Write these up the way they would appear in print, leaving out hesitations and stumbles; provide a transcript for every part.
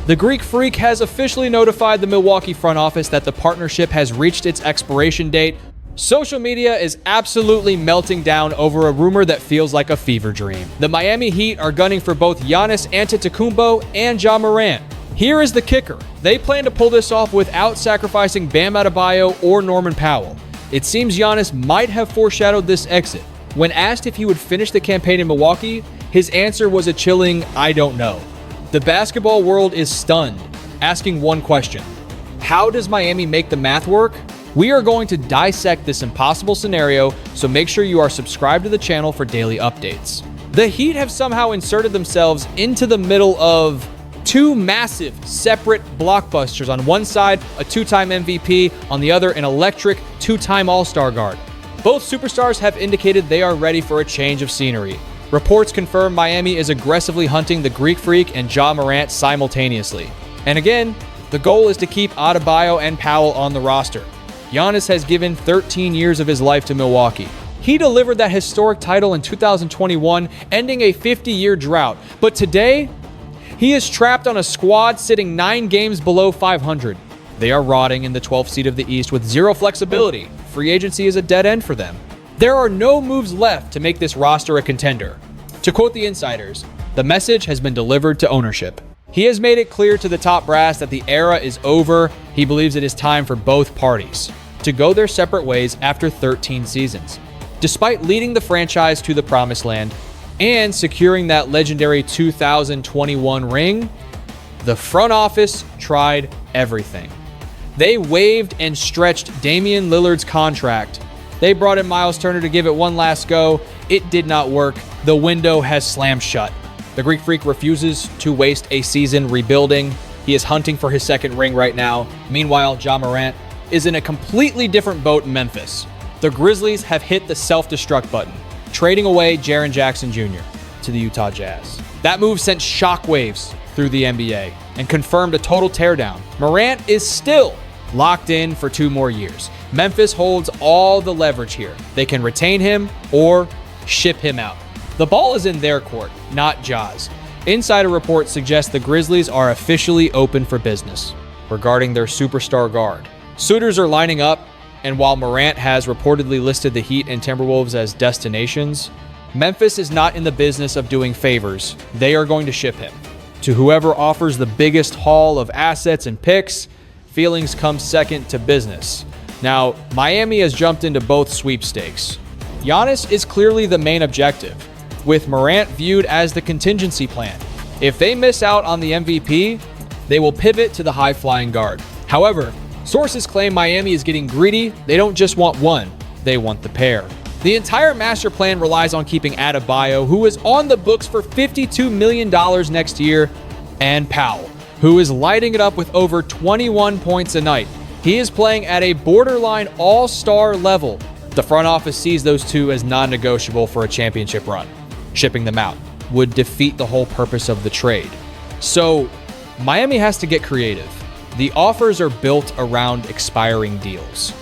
The Greek Freak has officially notified the Milwaukee front office that the partnership has reached its expiration date. Social media is absolutely melting down over a rumor that feels like a fever dream. The Miami Heat are gunning for both Giannis Antetokounmpo and Ja Morant. Here is the kicker. They plan to pull this off without sacrificing Bam Adebayo or Norman Powell. It seems Giannis might have foreshadowed this exit. When asked if he would finish the campaign in Milwaukee, his answer was a chilling, "I don't know." The basketball world is stunned, asking one question: how does Miami make the math work? We are going to dissect this impossible scenario, so make sure you are subscribed to the channel for daily updates. The Heat have somehow inserted themselves into the middle of two massive separate blockbusters. On one side, a two-time MVP, on the other, an electric two-time All-Star guard. Both superstars have indicated they are ready for a change of scenery. Reports confirm Miami is aggressively hunting the Greek Freak and Ja Morant simultaneously. And again, the goal is to keep Adebayo and Powell on the roster. Giannis has given 13 years of his life to Milwaukee. He delivered that historic title in 2021, ending a 50-year drought. But today, he is trapped on a squad sitting 9 games below 500. They are rotting in the 12th seed of the East with zero flexibility. Free agency is a dead end for them. There are no moves left to make this roster a contender. To quote the insiders, the message has been delivered to ownership. He has made it clear to the top brass that the era is over. He believes it is time for both parties to go their separate ways after 13 seasons. Despite leading the franchise to the promised land and securing that legendary 2021 ring, the front office tried everything. They waived and stretched Damian Lillard's contract. They brought in Miles Turner to give it one last go. It did not work. The window has slammed shut. The Greek Freak refuses to waste a season rebuilding. He is hunting for his second ring right now. Meanwhile, Ja Morant is in a completely different boat in Memphis. The Grizzlies have hit the self-destruct button, trading away Jaren Jackson Jr. to the Utah Jazz. That move sent shockwaves through the NBA and confirmed a total teardown. Morant is still locked in for 2 more years. Memphis holds all the leverage here. They can retain him or ship him out. The ball is in their court, not Ja's. Insider reports suggest the Grizzlies are officially open for business regarding their superstar guard. Suitors are lining up, and while Morant has reportedly listed the Heat and Timberwolves as destinations, Memphis is not in the business of doing favors. They are going to ship him to whoever offers the biggest haul of assets and picks. Feelings come second to business. Now, Miami has jumped into both sweepstakes. Giannis is clearly the main objective, with Morant viewed as the contingency plan. If they miss out on the MVP, they will pivot to the high-flying guard. However, sources claim Miami is getting greedy. They don't just want one, they want the pair. The entire master plan relies on keeping Adebayo, who is on the books for $52 million next year, and Powell, who is lighting it up with over 21 points a night. He is playing at a borderline all-star level. The front office sees those two as non-negotiable for a championship run. Shipping them out would defeat the whole purpose of the trade. So, Miami has to get creative. The offers are built around expiring deals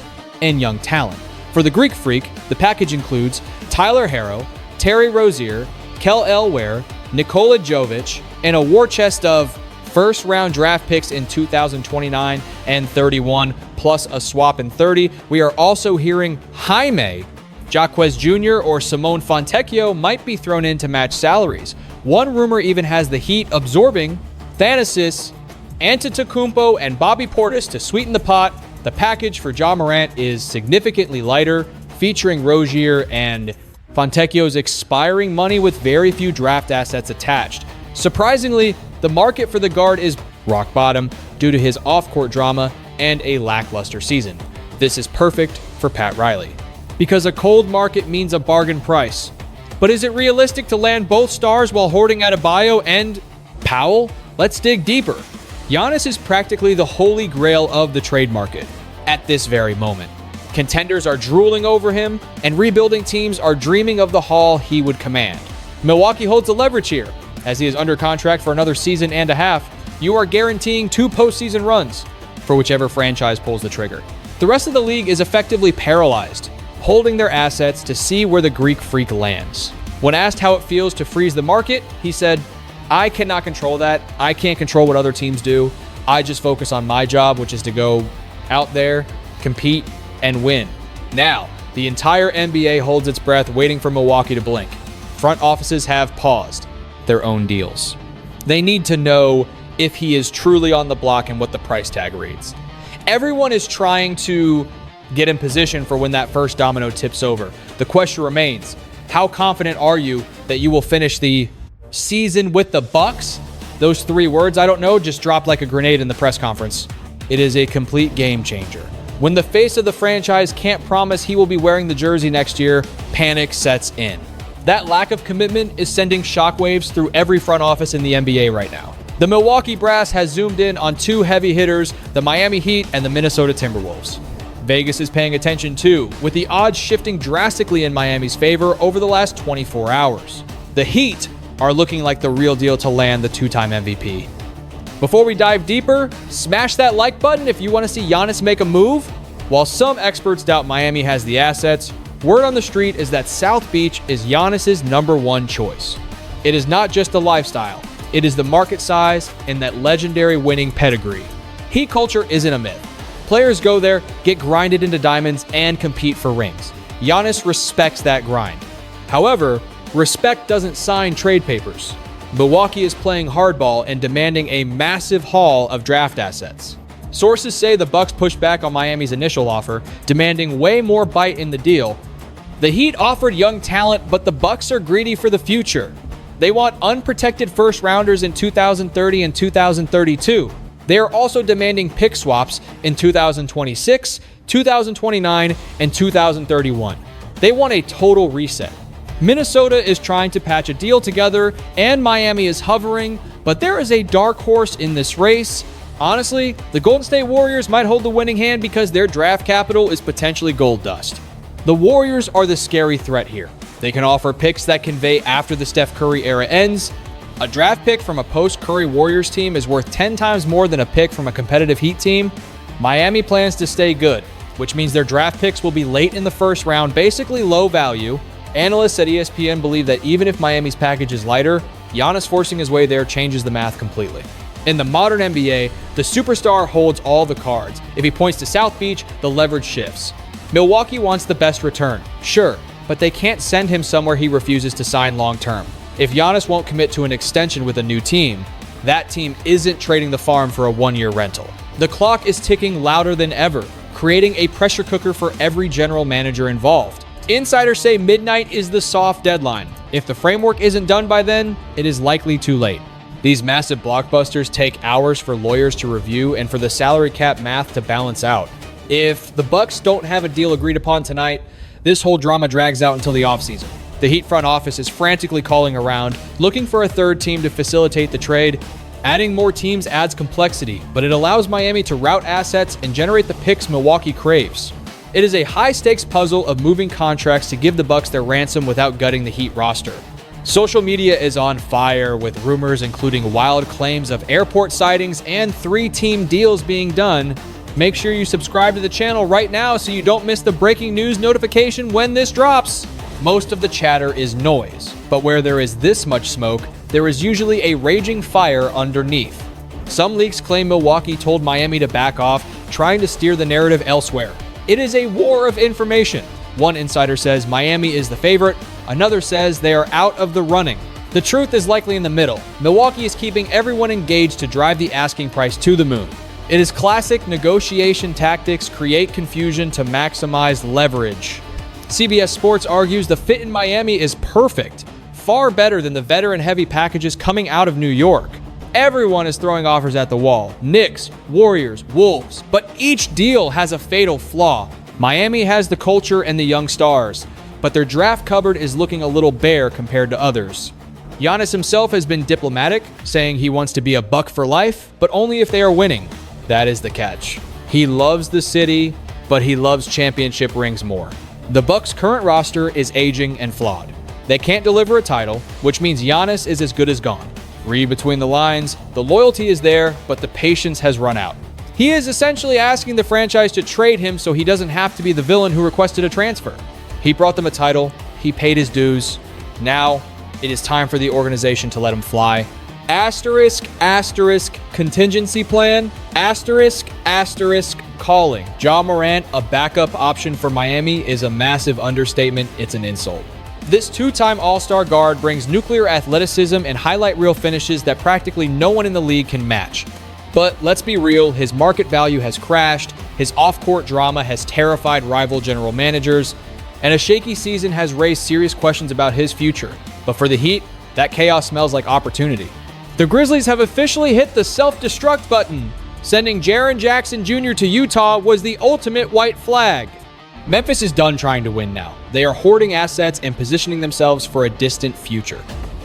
and young talent. For the Greek Freak, the package includes Tyler Herro, Terry Rozier, Kel Elware, Nikola Jovic, and a war chest of first-round draft picks in 2029 and 31, plus a swap in 30. We are also hearing Jaime Jaquez Jr. or Simone Fontecchio might be thrown in to match salaries. One rumor even has the Heat absorbing Thanasis, Antetokounmpo, and Bobby Portis to sweeten the pot. The package for Ja Morant is significantly lighter, featuring Rozier and Fontecchio's expiring money with very few draft assets attached. Surprisingly, the market for the guard is rock bottom due to his off-court drama and a lackluster season. This is perfect for Pat Riley, because a cold market means a bargain price. But is it realistic to land both stars while hoarding Adebayo and Powell? Let's dig deeper. Giannis is practically the holy grail of the trade market at this very moment. Contenders are drooling over him, and rebuilding teams are dreaming of the haul he would command. Milwaukee holds the leverage here, as he is under contract for another season and a half. You are guaranteeing 2 postseason runs for whichever franchise pulls the trigger. The rest of the league is effectively paralyzed, holding their assets to see where the Greek Freak lands. When asked how it feels to freeze the market, he said, I cannot control that. I can't control what other teams do. I just focus on my job, which is to go out there, compete, and win. Now, the entire NBA holds its breath waiting for Milwaukee to blink. Front offices have paused their own deals. They need to know if he is truly on the block and what the price tag reads. Everyone is trying to get in position for when that first domino tips over. The question remains, how confident are you that you will finish the season with the Bucks? Those 3 words, I don't know, just dropped like a grenade in the press conference. It is a complete game changer. When the face of the franchise can't promise he will be wearing the jersey next year, panic sets in. That lack of commitment is sending shockwaves through every front office in the NBA right now. The Milwaukee Brass has zoomed in on 2 heavy hitters, the Miami Heat and the Minnesota Timberwolves. Vegas is paying attention too, with the odds shifting drastically in Miami's favor over the last 24 hours. The Heat are looking like the real deal to land the 2-time MVP. Before we dive deeper, smash that like button if you want to see Giannis make a move. While some experts doubt Miami has the assets, word on the street is that South Beach is Giannis's #1 choice. It is not just the lifestyle, it is the market size and that legendary winning pedigree. Heat culture isn't a myth. Players go there, get grinded into diamonds, and compete for rings. Giannis respects that grind. However, respect doesn't sign trade papers. Milwaukee is playing hardball and demanding a massive haul of draft assets. Sources say the Bucks pushed back on Miami's initial offer, demanding way more bite in the deal. The Heat offered young talent, but the Bucks are greedy for the future. They want unprotected first-rounders in 2030 and 2032. They are also demanding pick swaps in 2026, 2029, and 2031. They want a total reset. Minnesota is trying to patch a deal together, and Miami is hovering, but there is a dark horse in this race. Honestly, the Golden State Warriors might hold the winning hand because their draft capital is potentially gold dust. The Warriors are the scary threat here. They can offer picks that convey after the Steph Curry era ends. A draft pick from a post-Curry Warriors team is worth 10 times more than a pick from a competitive Heat team. Miami plans to stay good, which means their draft picks will be late in the first round, basically low value. Analysts at ESPN believe that even if Miami's package is lighter, Giannis forcing his way there changes the math completely. In the modern NBA, the superstar holds all the cards. If he points to South Beach, the leverage shifts. Milwaukee wants the best return, sure, but they can't send him somewhere he refuses to sign long-term. If Giannis won't commit to an extension with a new team, that team isn't trading the farm for a 1-year rental. The clock is ticking louder than ever, creating a pressure cooker for every general manager involved. Insiders say midnight is the soft deadline. If the framework isn't done by then, it is likely too late. These massive blockbusters take hours for lawyers to review and for the salary cap math to balance out. If the Bucks don't have a deal agreed upon tonight, this whole drama drags out until the offseason. The Heat front office is frantically calling around, looking for a third team to facilitate the trade. Adding more teams adds complexity, but it allows Miami to route assets and generate the picks Milwaukee craves. It is a high-stakes puzzle of moving contracts to give the Bucks their ransom without gutting the Heat roster. Social media is on fire with rumors including wild claims of airport sightings and 3-team deals being done. Make sure you subscribe to the channel right now so you don't miss the breaking news notification when this drops. Most of the chatter is noise, but where there is this much smoke, there is usually a raging fire underneath. Some leaks claim Milwaukee told Miami to back off, trying to steer the narrative elsewhere. It is a war of information. One insider says Miami is the favorite, another says they are out of the running. The truth is likely in the middle. Milwaukee is keeping everyone engaged to drive the asking price to the moon. It is classic negotiation tactics, create confusion to maximize leverage. CBS Sports argues the fit in Miami is perfect, far better than the veteran-heavy packages coming out of New York. Everyone is throwing offers at the wall. Knicks, Warriors, Wolves. But each deal has a fatal flaw. Miami has the culture and the young stars, but their draft cupboard is looking a little bare compared to others. Giannis himself has been diplomatic, saying he wants to be a Buck for life, but only if they are winning. That is the catch. He loves the city, but he loves championship rings more. The Bucks' current roster is aging and flawed. They can't deliver a title, which means Giannis is as good as gone. Read between the lines, the loyalty is there, but the patience has run out. He is essentially asking the franchise to trade him so he doesn't have to be the villain who requested a transfer. He brought them a title, he paid his dues. Now, it is time for the organization to let him fly. Asterisk, asterisk, contingency plan, asterisk, asterisk, calling. Ja Morant, a backup option for Miami, is a massive understatement. It's an insult. This two-time All-Star guard brings nuclear athleticism and highlight reel finishes that practically no one in the league can match. But let's be real, his market value has crashed, his off-court drama has terrified rival general managers, and a shaky season has raised serious questions about his future. But for the Heat, that chaos smells like opportunity. The Grizzlies have officially hit the self-destruct button. Sending Jaren Jackson Jr. to Utah was the ultimate white flag. Memphis is done trying to win now. They are hoarding assets and positioning themselves for a distant future.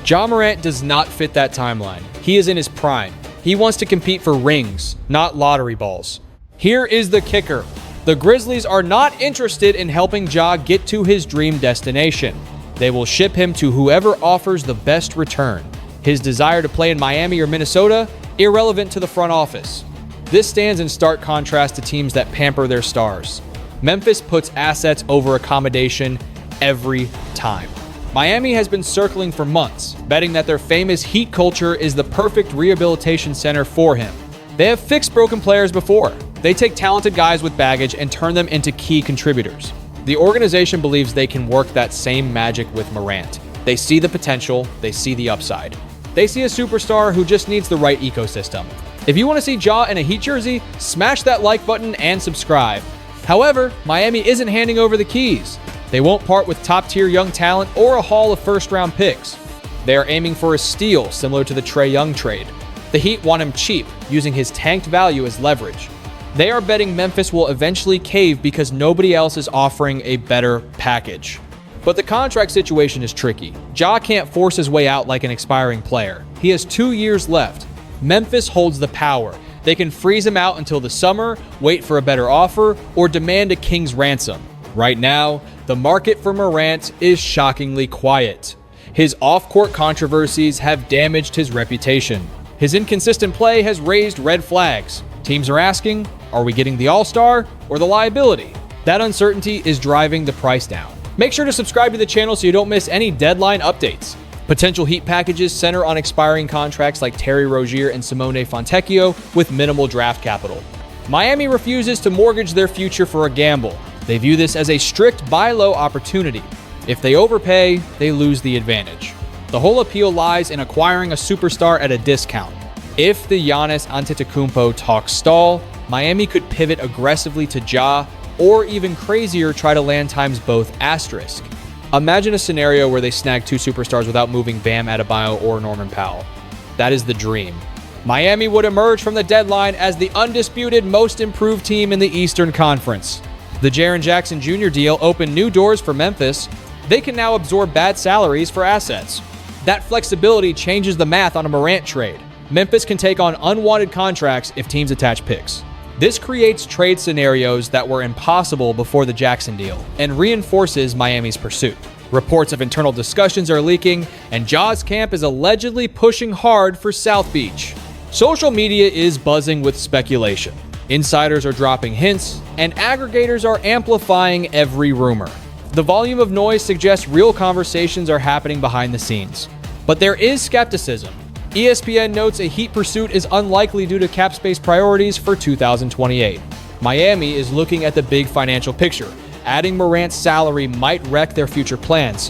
Ja Morant does not fit that timeline. He is in his prime. He wants to compete for rings, not lottery balls. Here is the kicker. The Grizzlies are not interested in helping Ja get to his dream destination. They will ship him to whoever offers the best return. His desire to play in Miami or Minnesota, irrelevant to the front office. This stands in stark contrast to teams that pamper their stars. Memphis puts assets over accommodation every time. Miami has been circling for months, betting that their famous Heat culture is the perfect rehabilitation center for him. They have fixed broken players before. They take talented guys with baggage and turn them into key contributors. The organization believes they can work that same magic with Morant. They see the potential, they see the upside. They see a superstar who just needs the right ecosystem. If you want to see Ja in a Heat jersey, smash that like button and subscribe. However, Miami isn't handing over the keys. They won't part with top-tier young talent or a haul of first-round picks. They are aiming for a steal similar to the Trae Young trade. The Heat want him cheap, using his tanked value as leverage. They are betting Memphis will eventually cave because nobody else is offering a better package. But the contract situation is tricky. Ja can't force his way out like an expiring player. He has 2 years left. Memphis holds the power. They can freeze him out until the summer, wait for a better offer, or demand a king's ransom. Right now, the market for Morant is shockingly quiet. His off-court controversies have damaged his reputation. His inconsistent play has raised red flags. Teams are asking, are we getting the All-Star or the liability? That uncertainty is driving the price down. Make sure to subscribe to the channel so you don't miss any deadline updates. Potential Heat packages center on expiring contracts like Terry Rozier and Simone Fontecchio with minimal draft capital. Miami refuses to mortgage their future for a gamble. They view this as a strict buy low opportunity. If they overpay, they lose the advantage. The whole appeal lies in acquiring a superstar at a discount. If the Giannis Antetokounmpo talks stall, Miami could pivot aggressively to Ja, or even crazier, try to land times both asterisk. Imagine a scenario where they snag 2 superstars without moving Bam Adebayo or Norman Powell. That is the dream. Miami would emerge from the deadline as the undisputed most improved team in the Eastern Conference. The Jaren Jackson Jr. deal opened new doors for Memphis. They can now absorb bad salaries for assets. That flexibility changes the math on a Morant trade. Memphis can take on unwanted contracts if teams attach picks. This creates trade scenarios that were impossible before the Jackson deal and reinforces Miami's pursuit. Reports of internal discussions are leaking, and Ja's camp is allegedly pushing hard for South Beach. Social media is buzzing with speculation. Insiders are dropping hints, and aggregators are amplifying every rumor. The volume of noise suggests real conversations are happening behind the scenes. But there is skepticism. ESPN notes a Heat pursuit is unlikely due to cap space priorities for 2028. Miami is looking at the big financial picture. Adding Morant's salary might wreck their future plans.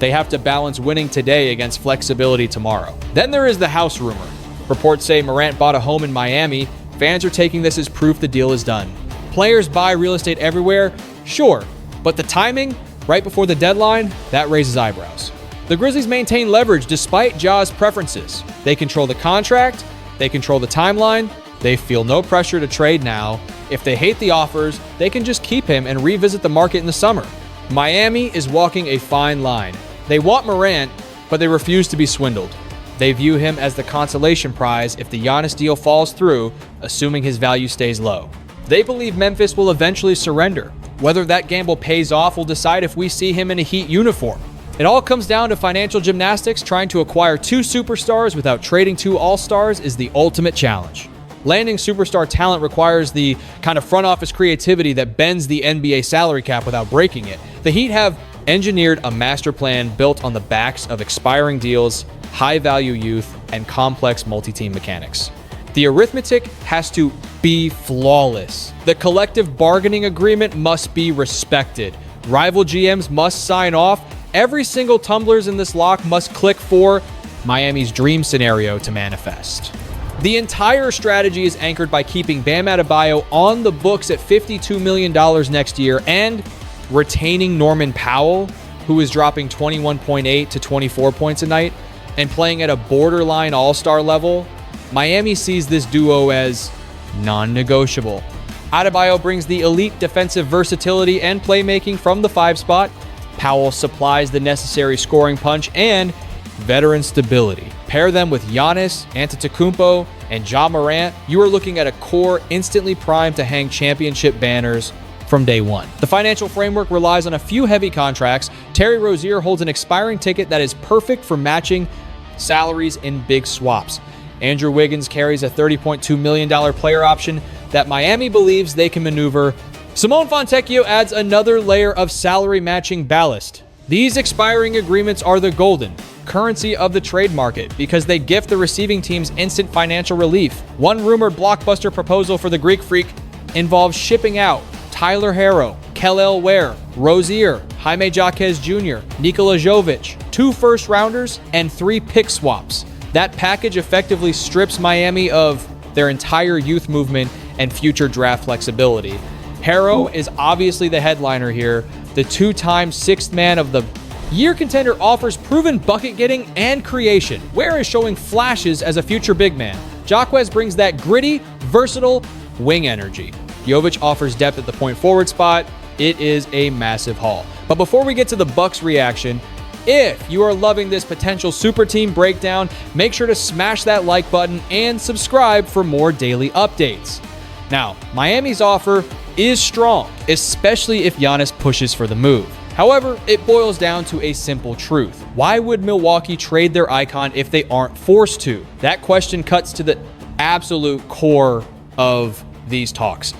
They have to balance winning today against flexibility tomorrow. Then there is the house rumor. Reports say Morant bought a home in Miami. Fans are taking this as proof the deal is done. Players buy real estate everywhere, sure, but the timing, right before the deadline, that raises eyebrows. The Grizzlies maintain leverage despite Ja's preferences. They control the contract, they control the timeline, they feel no pressure to trade now. If they hate the offers, they can just keep him and revisit the market in the summer. Miami is walking a fine line. They want Morant, but they refuse to be swindled. They view him as the consolation prize if the Giannis deal falls through, assuming his value stays low. They believe Memphis will eventually surrender. Whether that gamble pays off will decide if we see him in a Heat uniform. It all comes down to financial gymnastics. Trying to acquire 2 superstars without trading 2 all-stars is the ultimate challenge. Landing superstar talent requires the kind of front office creativity that bends the NBA salary cap without breaking it. The Heat have engineered a master plan built on the backs of expiring deals high-value youth, and complex multi-team mechanics. The arithmetic has to be flawless. The collective bargaining agreement must be respected. Rival GMs must sign off. Every single tumblers in this lock must click for Miami's dream scenario to manifest. The entire strategy is anchored by keeping Bam Adebayo on the books at $52 million next year and retaining Norman Powell, who is dropping 21.8 to 24 points a night and playing at a borderline all-star level. Miami sees this duo as non-negotiable. Adebayo brings the elite defensive versatility and playmaking from the 5 spot. Powell supplies the necessary scoring punch and veteran stability. Pair them with Giannis Antetokounmpo and Ja Morant. You are looking at a core instantly primed to hang championship banners from day one. The financial framework relies on a few heavy contracts. Terry Rozier holds an expiring ticket that is perfect for matching salaries in big swaps. Andrew Wiggins carries a $30.2 million player option that Miami believes they can maneuver. Simone Fontecchio adds another layer of salary matching ballast. These expiring agreements are the golden currency of the trade market because they gift the receiving teams instant financial relief. One rumored blockbuster proposal for the Greek Freak involves shipping out Tyler Herro, Kel'el Ware, Rozier, Jaime Jaquez Jr., Nikola Jovic, 2 first-rounders, and 3 pick swaps. That package effectively strips Miami of their entire youth movement and future draft flexibility. Herro is obviously the headliner here. The 2-time 6th man of the year contender offers proven bucket getting and creation. Ware is showing flashes as a future big man. Jaquez brings that gritty, versatile wing energy. Jovic offers depth at the point forward spot. It is a massive haul. But before we get to the Bucks reaction, if you are loving this potential super team breakdown, make sure to smash that like button and subscribe for more daily updates. Now, Miami's offer is strong, especially if Giannis pushes for the move. However, it boils down to a simple truth. Why would Milwaukee trade their icon if they aren't forced to? That question cuts to the absolute core of these talks.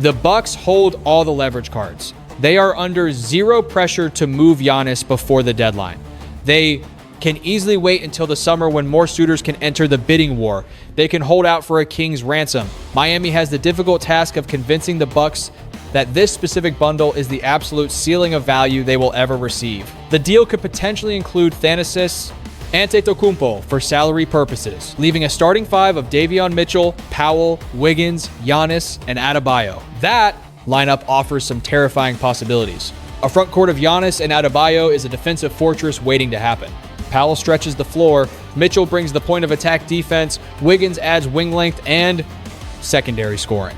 The Bucks hold all the leverage cards. They are under zero pressure to move Giannis before the deadline. They can easily wait until the summer when more suitors can enter the bidding war. They can hold out for a king's ransom. Miami has the difficult task of convincing the Bucks that this specific bundle is the absolute ceiling of value they will ever receive. The deal could potentially include Giannis Antetokounmpo for salary purposes, leaving a starting 5 of Davion Mitchell, Powell, Wiggins, Giannis, and Adebayo. That lineup offers some terrifying possibilities. A front court of Giannis and Adebayo is a defensive fortress waiting to happen. Powell stretches the floor, Mitchell brings the point of attack defense, Wiggins adds wing length and secondary scoring.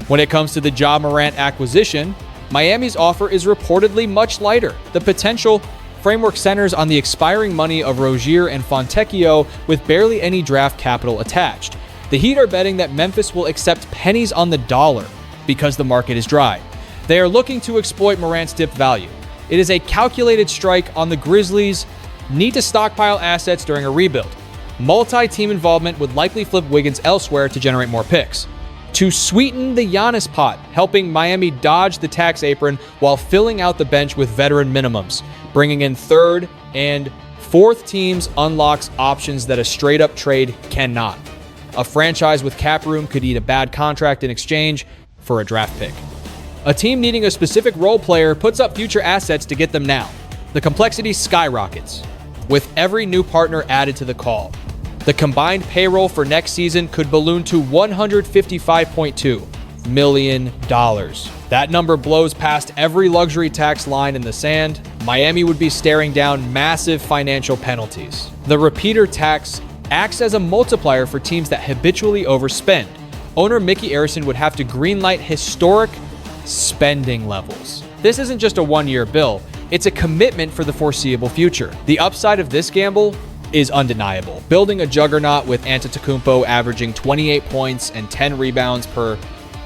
When it comes to the Ja Morant acquisition, Miami's offer is reportedly much lighter. The potential framework centers on the expiring money of Rozier and Fontecchio with barely any draft capital attached. The Heat are betting that Memphis will accept pennies on the dollar because the market is dry. They are looking to exploit Morant's dip value. It is a calculated strike on the Grizzlies' need to stockpile assets during a rebuild. Multi-team involvement would likely flip Wiggins elsewhere to generate more picks. To sweeten the Giannis pot, helping Miami dodge the tax apron while filling out the bench with veteran minimums. Bringing in 3rd and 4th teams unlocks options that a straight-up trade cannot. A franchise with cap room could eat a bad contract in exchange for a draft pick. A team needing a specific role player puts up future assets to get them now. The complexity skyrockets with every new partner added to the call. The combined payroll for next season could balloon to $155.2 million. That number blows past every luxury tax line in the sand. Miami would be staring down massive financial penalties. The repeater tax acts as a multiplier for teams that habitually overspend. Owner Mickey Arison would have to greenlight historic spending levels. This isn't just a one-year bill, it's a commitment for the foreseeable future. The upside of this gamble is undeniable. Building a juggernaut with Antetokounmpo averaging 28 points and 10 rebounds per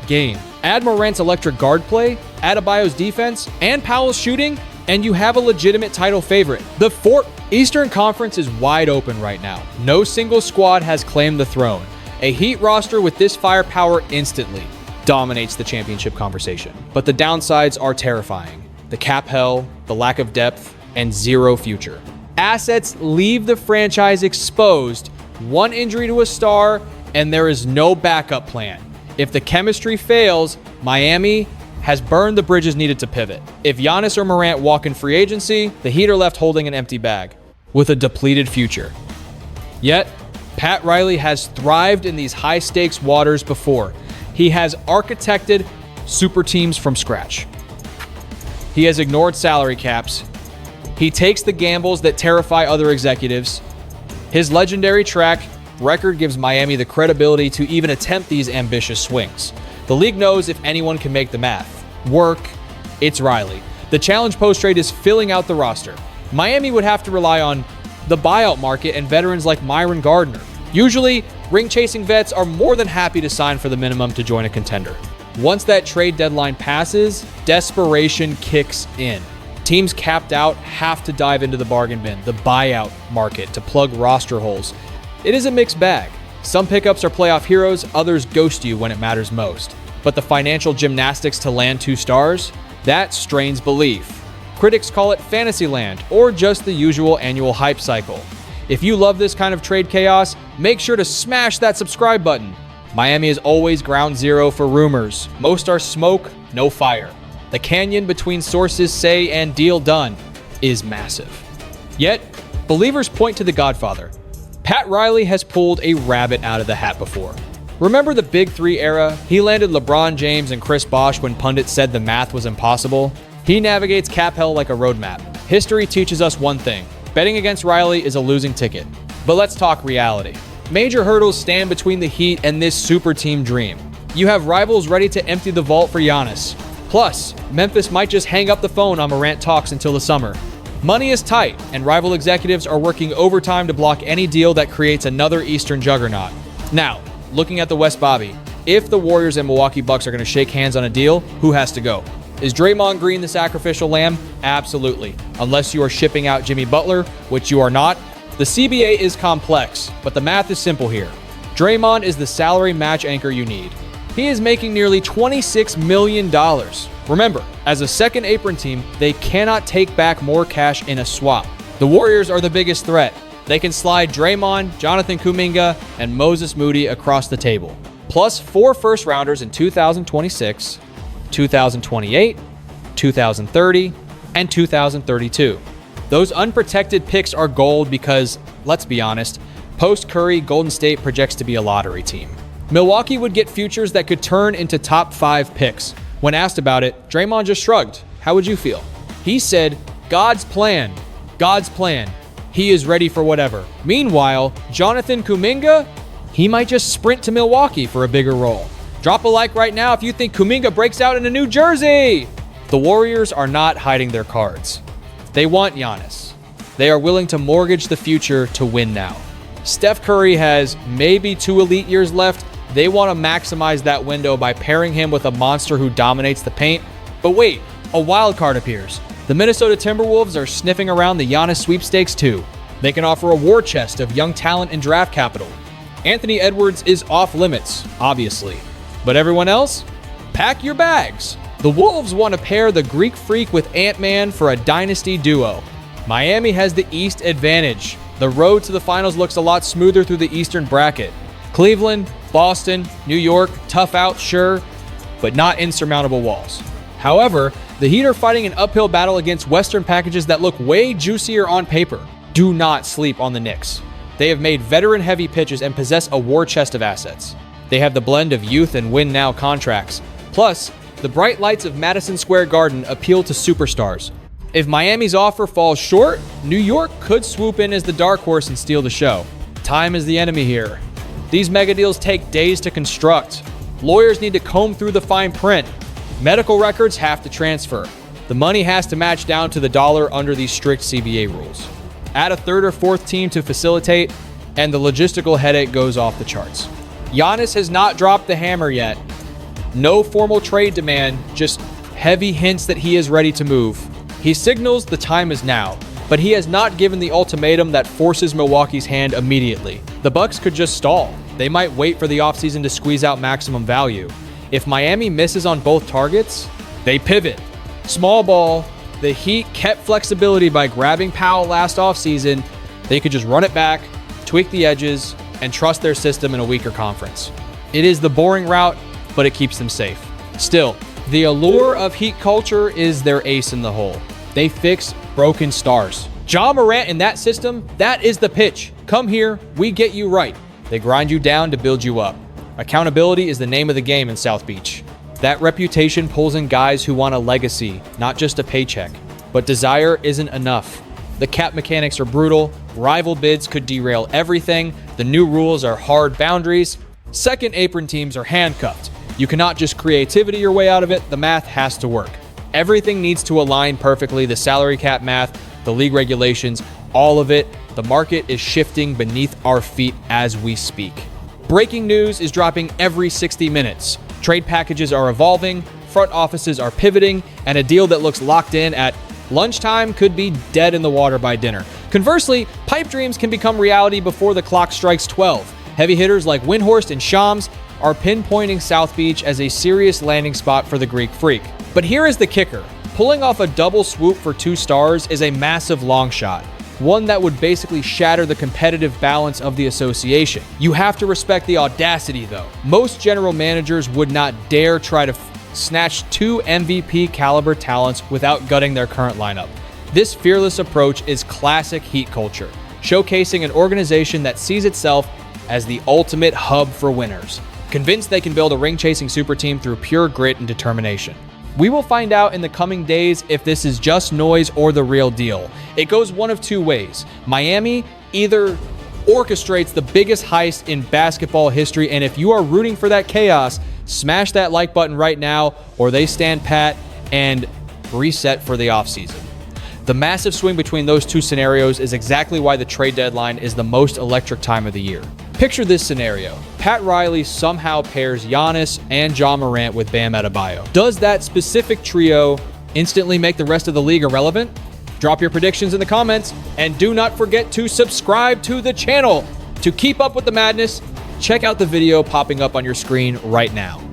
game. Add Morant's electric guard play, Adebayo's defense, and Powell's shooting, and you have a legitimate title favorite. The Eastern Conference is wide open right now. No single squad has claimed the throne. A Heat roster with this firepower instantly dominates the championship conversation. But the downsides are terrifying. The cap hell, the lack of depth, and zero future. Assets leave the franchise exposed, one injury to a star, and there is no backup plan. If the chemistry fails, Miami has burned the bridges needed to pivot. If Giannis or Morant walk in free agency, the Heat are left holding an empty bag with a depleted future. Yet, Pat Riley has thrived in these high-stakes waters before. He has architected super teams from scratch. He has ignored salary caps. He takes the gambles that terrify other executives. His legendary track record gives Miami the credibility to even attempt these ambitious swings. The league knows if anyone can make the math work, it's Riley. The challenge post-trade is filling out the roster. Miami would have to rely on the buyout market and veterans like Myron Gardner. Usually, ring-chasing vets are more than happy to sign for the minimum to join a contender. Once that trade deadline passes, desperation kicks in. Teams capped out have to dive into the bargain bin, the buyout market, to plug roster holes. It is a mixed bag. Some pickups are playoff heroes, others ghost you when it matters most. But the financial gymnastics to land 2 stars, that strains belief. Critics call it Fantasyland or just the usual annual hype cycle. If you love this kind of trade chaos, make sure to smash that subscribe button. Miami is always ground zero for rumors. Most are smoke, no fire. The canyon between sources say and deal done is massive. Yet, believers point to the Godfather. Pat Riley has pulled a rabbit out of the hat before. Remember the Big Three era? He landed LeBron James and Chris Bosh when pundits said the math was impossible. He navigates cap hell like a roadmap. History teaches us one thing. Betting against Riley is a losing ticket. But let's talk reality. Major hurdles stand between the Heat and this super team dream. You have rivals ready to empty the vault for Giannis. Plus, Memphis might just hang up the phone on Morant talks until the summer. Money is tight, and rival executives are working overtime to block any deal that creates another Eastern juggernaut. Now, looking at the West Bobby, if the Warriors and Milwaukee Bucks are going to shake hands on a deal, who has to go? Is Draymond Green the sacrificial lamb? Absolutely. Unless you are shipping out Jimmy Butler, which you are not. The CBA is complex, but the math is simple here. Draymond is the salary match anchor you need. He is making nearly $26 million. Remember, as a second apron team, they cannot take back more cash in a swap. The Warriors are the biggest threat. They can slide Draymond, Jonathan Kuminga, and Moses Moody across the table. Plus 4 first-rounders in 2026, 2028, 2030, and 2032. Those unprotected picks are gold because, let's be honest, post-Curry, Golden State projects to be a lottery team. Milwaukee would get futures that could turn into top 5 picks. When asked about it, Draymond just shrugged. How would you feel? He said, God's plan. God's plan. He is ready for whatever. Meanwhile, Jonathan Kuminga, he might just sprint to Milwaukee for a bigger role. Drop a like right now if you think Kuminga breaks out in a New Jersey. The Warriors are not hiding their cards. They want Giannis. They are willing to mortgage the future to win now. Steph Curry has maybe 2 elite years left. They want to maximize that window by pairing him with a monster who dominates the paint. But wait, a wild card appears. The Minnesota Timberwolves are sniffing around the Giannis sweepstakes too. They can offer a war chest of young talent and draft capital. Anthony Edwards is off limits, obviously. But everyone else? Pack your bags. The Wolves want to pair the Greek Freak with Ant-Man for a dynasty duo. Miami has the East advantage. The road to the finals looks a lot smoother through the Eastern bracket. Cleveland, Boston, New York, tough out, sure, but not insurmountable walls. However, the Heat are fighting an uphill battle against Western packages that look way juicier on paper. Do not sleep on the Knicks. They have made veteran-heavy pitches and possess a war chest of assets. They have the blend of youth and win-now contracts. Plus, the bright lights of Madison Square Garden appeal to superstars. If Miami's offer falls short, New York could swoop in as the dark horse and steal the show. Time is the enemy here. These mega deals take days to construct. Lawyers need to comb through the fine print. Medical records have to transfer. The money has to match down to the dollar under these strict CBA rules. Add a 3rd or 4th team to facilitate, and the logistical headache goes off the charts. Giannis has not dropped the hammer yet. No formal trade demand, just heavy hints that he is ready to move. He signals the time is now, but he has not given the ultimatum that forces Milwaukee's hand immediately. The Bucks could just stall. They might wait for the offseason to squeeze out maximum value. If Miami misses on both targets, they pivot. Small ball, the Heat kept flexibility by grabbing Powell last offseason. They could just run it back, tweak the edges, and trust their system in a weaker conference. It is the boring route, but it keeps them safe. Still, the allure of Heat culture is their ace in the hole. They fix broken stars. Ja Morant in that system, that is the pitch. Come here, we get you right. They grind you down to build you up. Accountability is the name of the game in South Beach. That reputation pulls in guys who want a legacy, not just a paycheck. But desire isn't enough. The cap mechanics are brutal, rival bids could derail everything, the new rules are hard boundaries, second apron teams are handcuffed. You cannot just creativity your way out of it, the math has to work. Everything needs to align perfectly, the salary cap math, the league regulations, all of it. The market is shifting beneath our feet as we speak. Breaking news is dropping every 60 minutes. Trade packages are evolving, front offices are pivoting, and a deal that looks locked in at lunchtime could be dead in the water by dinner. Conversely, pipe dreams can become reality before the clock strikes 12. Heavy hitters like Windhorst and Shams are pinpointing South Beach as a serious landing spot for the Greek Freak. But here is the kicker. Pulling off a double swoop for 2 stars is a massive long shot. One that would basically shatter the competitive balance of the association. You have to respect the audacity, though. Most general managers would not dare try to snatch 2 MVP caliber talents without gutting their current lineup. This fearless approach is classic Heat culture, showcasing an organization that sees itself as the ultimate hub for winners, convinced they can build a ring-chasing super team through pure grit and determination. We will find out in the coming days if this is just noise or the real deal. It goes one of 2 ways. Miami either orchestrates the biggest heist in basketball history, and if you are rooting for that chaos, smash that like button right now, or they stand pat and reset for the offseason. The massive swing between those 2 scenarios is exactly why the trade deadline is the most electric time of the year. Picture this scenario. Pat Riley somehow pairs Giannis and Ja Morant with Bam Adebayo. Does that specific trio instantly make the rest of the league irrelevant? Drop your predictions in the comments, and do not forget to subscribe to the channel. To keep up with the madness, check out the video popping up on your screen right now.